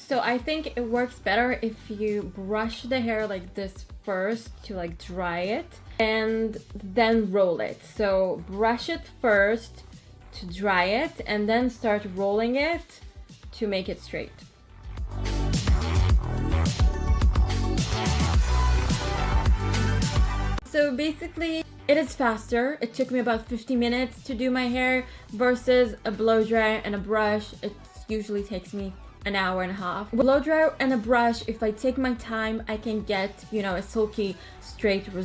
So I think it works better if you brush the hair like this first to like dry it and then roll it. So brush it first to dry it and then start rolling it to make it straight. So basically it is faster. It took me about 50 minutes to do my hair versus a blow dryer and a brush. It usually takes me an hour and a half. With a blow dryer and a brush, if I take my time, I can get, you know, a silky straight result.